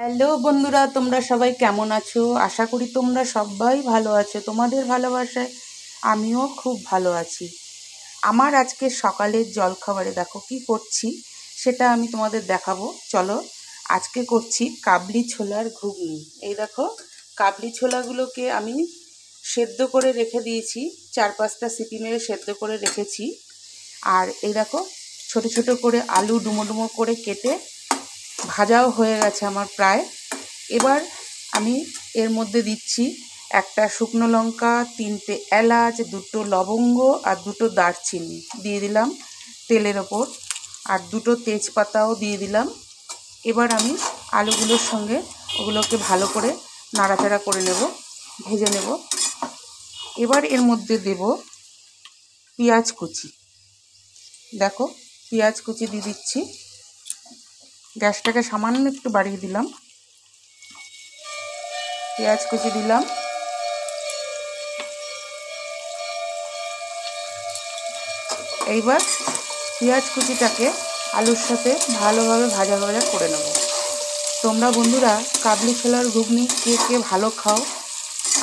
Hello বন্ধুরা, তোমরা সবাই কেমন আছো? আশা করি তোমরা সবাই ভালো আছো। তোমাদের ভালোবাসায় আমিও খুব ভালো আছি। আমার আজকে সকালের জলখাবারে দেখো কি করছি সেটা আমি তোমাদের দেখাবো। চলো, আজকে করছি কাবলি ছোলার ঘুগনি। এই দেখো, কাবলি ছোলাগুলোকে আমি সেদ্ধ করে রেখে দিয়েছি, 4-5টা সিটি মেরে সেদ্ধ করে রেখেছি। আর এই দেখো, ছোট ছোট করে আলু ডুমো ডুমো করে কেটে ভাজাও হয়ে গেছে আমার প্রায়। এবার আমি এর মধ্যে দিচ্ছি একটা শুকনো লঙ্কা, 3টে এলাচ, 2টো লবঙ্গ আর 2টো দারচিনি দিয়ে দিলাম তেলের ওপর, আর 2টো তেজপাতাও দিয়ে দিলাম। এবার আমি আলুগুলোর সঙ্গে ওগুলোকে ভালো করে নাড়াচাড়া করে নেব, ভেজে নেব। এবার এর মধ্যে দেব পেঁয়াজ কুচি। দেখো, পেঁয়াজ কুচি দিয়ে দিচ্ছি। গ্যাসটাকে সামান্য একটু বাড়িয়ে দিলাম, পেঁয়াজ কুচি দিলাম। এইবার পেঁয়াজ কুচিটাকে আলুর সাথে ভালোভাবে ভাজা ভাজা করে নেব। তোমরা বন্ধুরা কাবলি ছোলার ঘুগনি কে কে ভালো খাও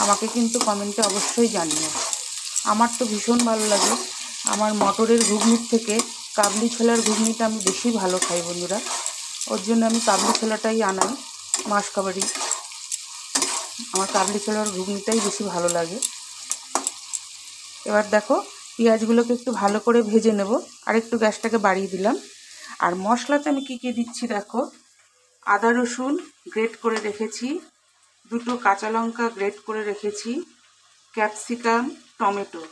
আমাকে কিন্তু কমেন্টে অবশ্যই জানিও। আমার তো ভীষণ ভালো লাগে। আমার মটরের ঘুগনির থেকে কাবলি ছোলার ঘুগনিটা আমি বেশি ভালো খাই বন্ধুরা। ওর জন্য আমি কাবলি ছোলাটাই আনাই মাসকাবারি। আমার কাবলি ছোলার ঘুগনিটাই বেশি ভালো লাগে। এবার দেখো, পেঁয়াজগুলোকে একটু ভালো করে ভেজে নেব, আর একটু গ্যাসটাকে বাড়িয়ে দিলাম। আর মশলাতে আমি কী কী দিচ্ছি দেখো, আদা রসুন গ্রেট করে রেখেছি, 2টো কাঁচা লঙ্কা গ্রেট করে রেখেছি, ক্যাপসিকাম, টমেটো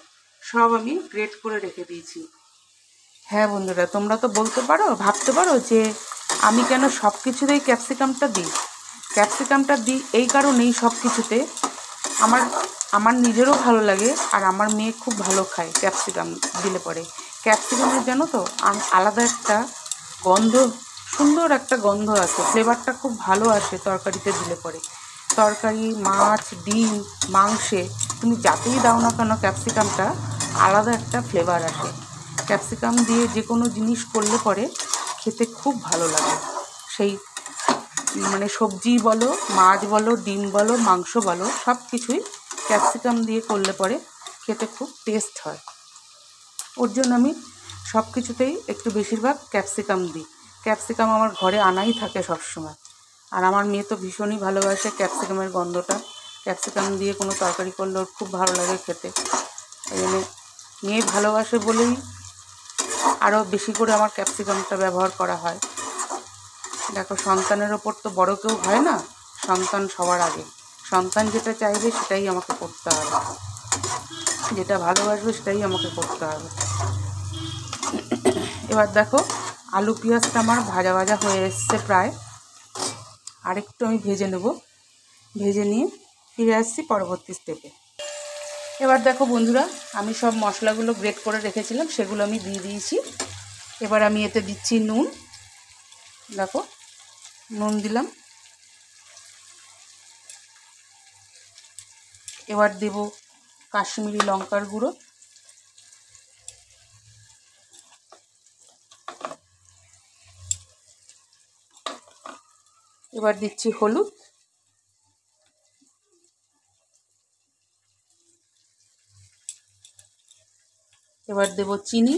সব আমি গ্রেট করে রেখে দিয়েছি। হ্যাঁ বন্ধুরা, তোমরা তো বলতে পারো, ভাবতে পারো যে আমি কেন সব কিছুতেই ক্যাপসিকামটা দিই। ক্যাপসিকামটা দিই এই কারণেই, সব কিছুতে আমার আমার নিজেরও ভালো লাগে, আর আমার মেয়ে খুব ভালো খায় ক্যাপসিকাম দিলে পরে। ক্যাপসিকামের জানো তো আলাদা একটা গন্ধ, সুন্দর একটা গন্ধ আছে, ফ্লেভারটা খুব ভালো আসে তরকারিতে দিলে পরে। তরকারি, মাছ, ডিম, মাংসে তুমি যাতেই দাও না কেন ক্যাপসিকামটা আলাদা একটা ফ্লেভার আসে। ক্যাপসিকাম দিয়ে যে কোনো জিনিস করলে পরে খেতে খুব ভালো লাগে। সেই মানে সবজি বলো, মাছ বলো, ডিম বলো, মাংস বলো, সব কিছুই ক্যাপসিকাম দিয়ে করলে পরে খেতে খুব টেস্ট হয়। ওর জন্য আমি সব কিছুতেই একটু বেশিরভাগ ক্যাপসিকাম দিই। ক্যাপসিকাম আমার ঘরে আনাই থাকে সবসময়। আর আমার মেয়ে তো ভীষণই ভালোবাসে ক্যাপসিকামের গন্ধটা। ক্যাপসিকাম দিয়ে কোনো তরকারি করলে ওর খুব ভালো লাগে খেতে। এই জন্য মেয়ে ভালোবাসে বলেই আরও বেশি করে আমার ক্যাপসিকামটা ব্যবহার করা হয়। দেখো, সন্তানের ওপর তো বড় কেউ হয় না, সন্তান সবার আগে। সন্তান যেটা চাইবে সেটাই আমাকে করতে হবে, যেটা ভালোবাসবে সেটাই আমাকে করতে হবে। এবার দেখো, আলু পেঁয়াজটা আমার ভাজা ভাজা হয়ে এসছে প্রায়, আরেকটু আমি ভেজে নেব। ভেজে নিয়ে ফিরে আসছি পরবর্তী স্টেপে। এবার দেখো বন্ধুরা, আমি সব মশলাগুলো গ্রেট করে রেখেছিলাম, সেগুলো আমি দিয়ে দিয়েছি। এবার আমি এতে দিচ্ছি নুন। দেখো, নুন দিলাম। এবার দেব কাশ্মীরি লঙ্কার গুঁড়ো। এবার দিচ্ছি হলুদ। এবার দেব চিনি,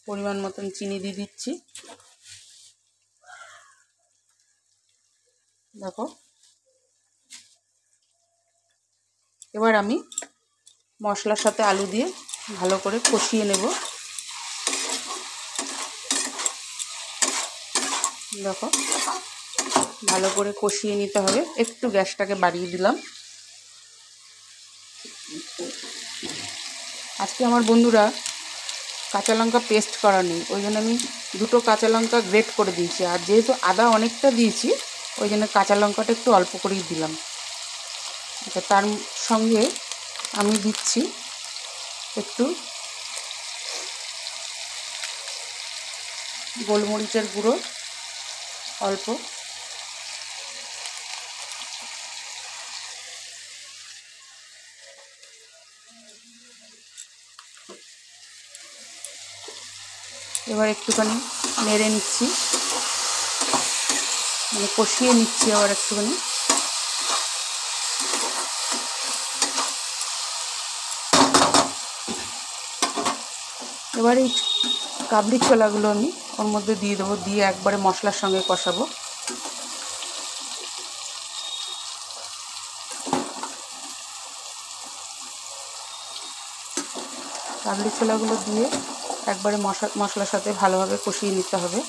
পরিমাণ মতন চিনি দিয়ে দিচ্ছি। দেখো, এবার আমি মশলার সাথে আলু দিয়ে ভালো করে কষিয়ে নেব। দেখো, ভালো করে কষিয়ে নিতে হবে। একটু গ্যাসটাকে বাড়িয়ে দিলাম। আজকে আমার বন্ধুরা কাঁচা লঙ্কা পেস্ট করা নেই, ওই জন্য আমি 2টো কাঁচা লঙ্কা গ্রেট করে দিয়েছি। আর যেহেতু আদা অনেকটা দিয়েছি, ওই জন্য কাঁচা লঙ্কাটা একটু অল্প করেই দিলাম। আচ্ছা, তার সঙ্গে আমি দিচ্ছি একটু গোলমরিচের গুঁড়ো, অল্প। এবার একটুখানি নেড়ে নিচ্ছি। মানে কষিয়ে নিচ্ছি আবার একটুখানি। এবার এই কাবলি ছোলাগুলো আমি ওর মধ্যে দিয়ে দেবো, দিয়ে একবারে মশলার সঙ্গে কষাবো। কাবলি ছোলাগুলো দিয়ে একবারে মশলার সাথে ভালোভাবে কষিয়ে নিতে হবে।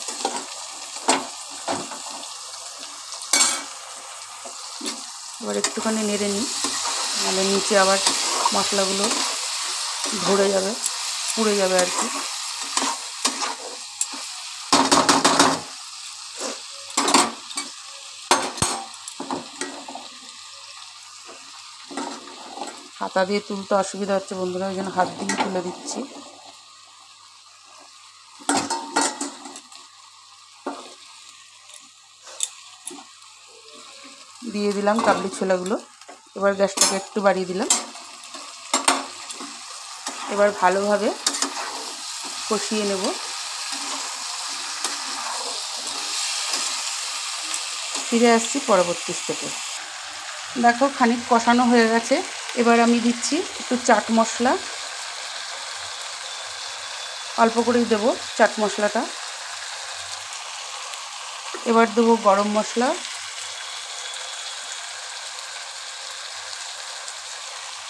এবার একটুখানি নেড়ে নিই, নাহলে নিচে আবার মশলাগুলো ধরে যাবে, পুড়ে যাবে আর কি। হাতা দিয়ে তুলতে অসুবিধা হচ্ছে বন্ধুরা, ওই জন্য হাত দিয়ে তুলে দিচ্ছি। দিয়ে দিলাম কাবলি ছোলাগুলো। এবার গ্যাসটাকে একটু বাড়িয়ে দিলাম। এবার ভালোভাবে কষিয়ে নেব। ফিরে আসছি পরবর্তী স্টেপে। দেখো খানিক কষানো হয়ে গেছে। এবার আমি দিচ্ছি একটু চাট মশলা, অল্প করেই দেবো চাট মশলাটা। এবার দেবো গরম মশলা,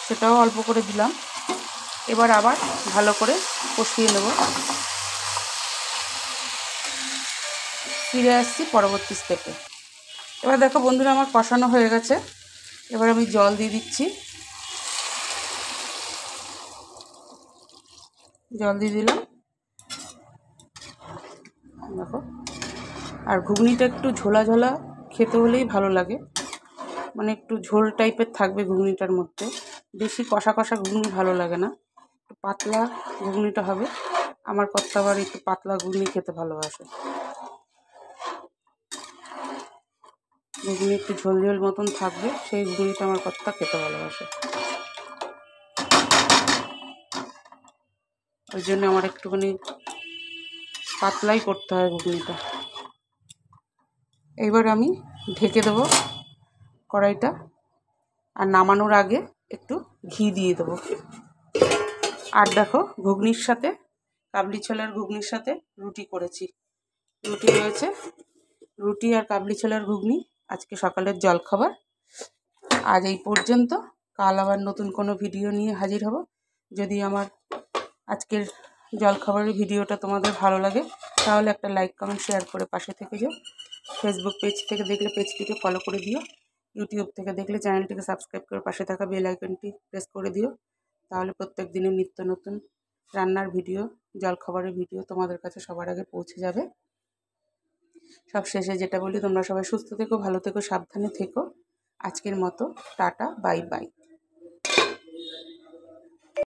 সেটাও অল্প করে দিলাম। এবার আবার ভালো করে কষিয়ে নেব। ফিরে আসছি পরবর্তী স্টেপে। এবার দেখো বন্ধুরা আমার কষানো হয়ে গেছে। এবার আমি জল দিয়ে দিচ্ছি। জল দিয়ে দিলাম। দেখো, আর ঘুগনিটা একটু ঝোলা ঝোলা খেতে হলেই ভালো লাগে, মানে একটু ঝোল টাইপের থাকবে ঘুগনিটার মধ্যে। বেশি কষা কষা ঘুগনি ভালো লাগে না, একটু পাতলা ঘুগনিটা হবে। আমার কর্তা আবার একটু পাতলা ঘুগনি খেতে ভালোবাসে। ঘুগনি একটু ঝোল ঝোল মতন থাকবে, সেই ঘুগনিটা আমার কর্তা খেতে ভালোবাসে। ওই জন্য আমার একটুখানি পাতলাই করতে হয় ঘুগনিটা। এইবার আমি ঢেকে দেবো কড়াইটা, আর নামানোর আগে একটু ঘি দিয়ে দেবো। আর দেখো ঘুগনির সাথে, কাবলি ছোলার ঘুগনির সাথে রুটি করেছি। রুটি রয়েছে, রুটি আর কাবলি ছোলার ঘুগনি আজকে সকালের জলখাবার। আজ এই পর্যন্ত। কাল আবার নতুন কোনো ভিডিও নিয়ে হাজির হব। যদি আমার আজকের জলখাবারের ভিডিওটা তোমাদের ভালো লাগে তাহলে একটা লাইক কমেন্ট শেয়ার করে পাশে থেকে যাও। ফেসবুক পেজ থেকে দেখলে পেজটিকে ফলো করে দিও। ইউটিউব থেকে দেখলে চ্যানেলটিকে সাবস্ক্রাইব করে পাশে থাকা বেল আইকনটি প্রেস করে দিও। তাহলে প্রত্যেক দিনের নিত্য নতুন রান্নার ভিডিও, জলখাবারের ভিডিও তোমাদের কাছে সবার আগে পৌঁছে যাবে। সব শেষে যেটা বলি, তোমরা সবাই সুস্থ থেকো, ভালো থেকো, সাবধানে থেকো। আজকের মতো টাটা, বাই বাই।